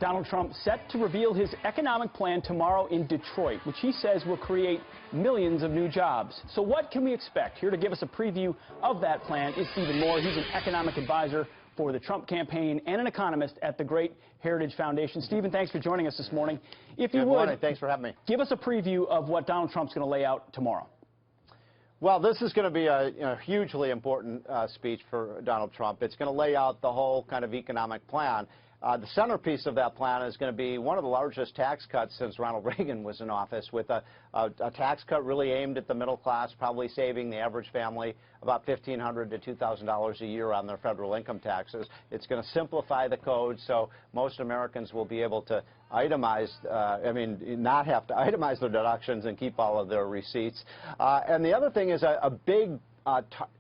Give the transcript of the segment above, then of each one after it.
Donald Trump set to reveal his economic plan tomorrow in Detroit, which he says will create millions of new jobs. So what can we expect? Here to give us a preview of that plan is Steve More. He's an economic advisor for the Trump campaign and an economist at the Great Heritage Foundation. Stephen, thanks for joining us this morning. If you would, thanks for having me. Give us a preview of what Donald Trump's going to lay out tomorrow. Well, this is going to be a hugely important speech for Donald Trump. It's going to lay out the whole kind of economic plan. The centerpiece of that plan is going to be one of the largest tax cuts since Ronald Reagan was in office, with a tax cut really aimed at the middle class, probably saving the average family about $1,500 to $2,000 a year on their federal income taxes. It's going to simplify the code so most Americans will be able to itemize, not have to itemize their deductions and keep all of their receipts. And the other thing is a big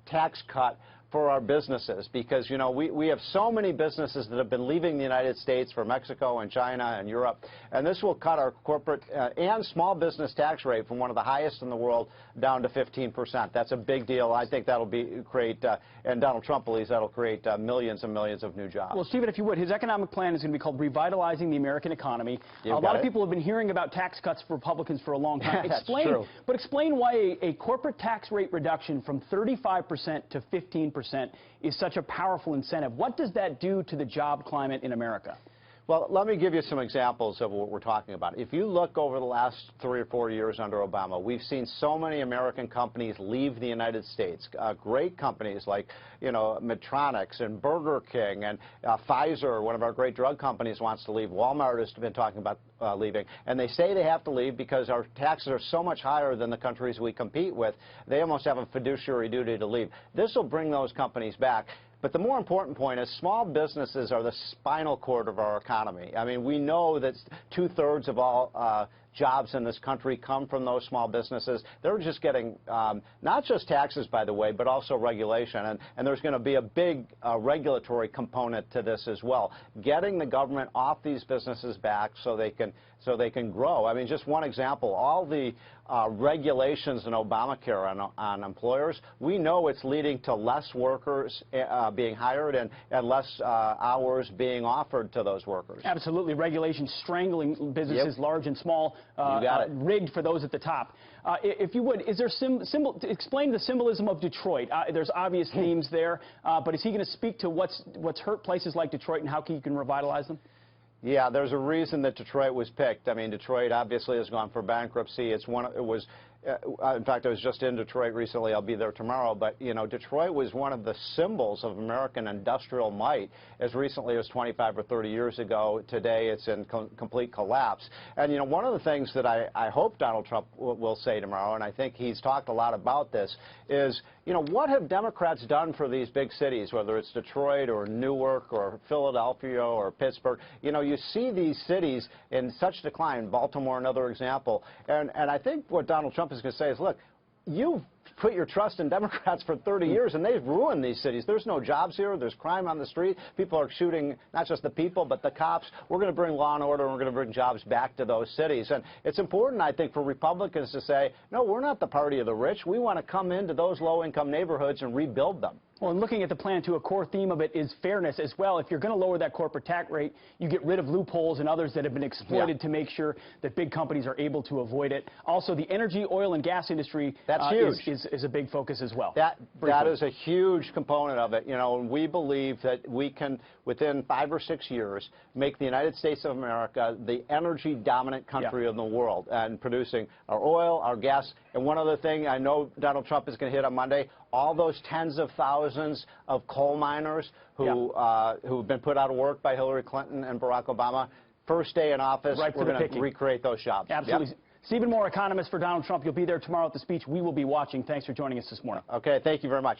tax cut for our businesses, because, you know, we have so many businesses that have been leaving the United States for Mexico and China and Europe, and this will cut our corporate and small business tax rate from one of the highest in the world down to 15%. That's a big deal. I think that'll create, and Donald Trump believes that'll create millions and millions of new jobs. Well, Stephen, if you would, his economic plan is going to be called Revitalizing the American Economy. A lot of people have been hearing about tax cuts for Republicans for a long time. That's true. But explain why a corporate tax rate reduction from 35% to 15% is such a powerful incentive. What does that do to the job climate in America? Well, let me give you some examples of what we're talking about. If you look over the last 3 or 4 years under Obama, we've seen so many American companies leave the United States. Great companies like, you know, Medtronic and Burger King and Pfizer, one of our great drug companies, wants to leave. Walmart has been talking about leaving. And they say they have to leave because our taxes are so much higher than the countries we compete with. They almost have a fiduciary duty to leave. This will bring those companies back. But the more important point is small businesses are the spinal cord of our economy. I mean, we know that 2/3 of all jobs in this country come from those small businesses. They're just getting not just taxes, by the way, but also regulation. And there's going to be a big regulatory component to this as well, getting the government off these businesses back so they can grow. I mean, just one example, all the regulations in Obamacare on employers, we know it's leading to less workers being hired and less hours being offered to those workers. Absolutely. Regulations strangling businesses, large and small, rigged for those at the top. If you would, is there explain the symbolism of Detroit? There's obvious themes there, but is he going to speak to what's hurt places like Detroit and how he can revitalize them? Yeah, there's a reason that Detroit was picked. I mean, Detroit obviously has gone for bankruptcy. In fact, I was just in Detroit recently. I'll be there tomorrow. But, you know, Detroit was one of the symbols of American industrial might as recently as 25 or 30 years ago. Today, it's in complete collapse. And, you know, one of the things that I hope Donald Trump will say tomorrow, and I think he's talked a lot about this, is, you know, what have Democrats done for these big cities, whether it's Detroit or Newark or Philadelphia or Pittsburgh? You know, you see these cities in such decline, Baltimore another example, and I think what Donald Trump is going to say is, look, you've put your trust in Democrats for 30 years, and they've ruined these cities. There's no jobs here. There's crime on the street. People are shooting not just the people, but the cops. We're going to bring law and order, and we're going to bring jobs back to those cities. And it's important, I think, for Republicans to say, no, we're not the party of the rich. We want to come into those low-income neighborhoods and rebuild them. Well, and looking at the plan, too, a core theme of it is fairness as well. If you're going to lower that corporate tax rate, you get rid of loopholes and others that have been exploited to make sure that big companies are able to avoid it. Also, the energy, oil, and gas industry is a big focus as well. That is a huge component of it. You know, we believe that we can, within 5 or 6 years, make the United States of America the energy-dominant country in the world, and producing our oil, our gas. And one other thing I know Donald Trump is going to hit on Monday, all those tens of thousands of coal miners who've been put out of work by Hillary Clinton and Barack Obama, first day in office, we're going to recreate those jobs. Absolutely. Yep. Stephen More, economist for Donald Trump. You'll be there tomorrow at the speech. We will be watching. Thanks for joining us this morning. Okay, thank you very much.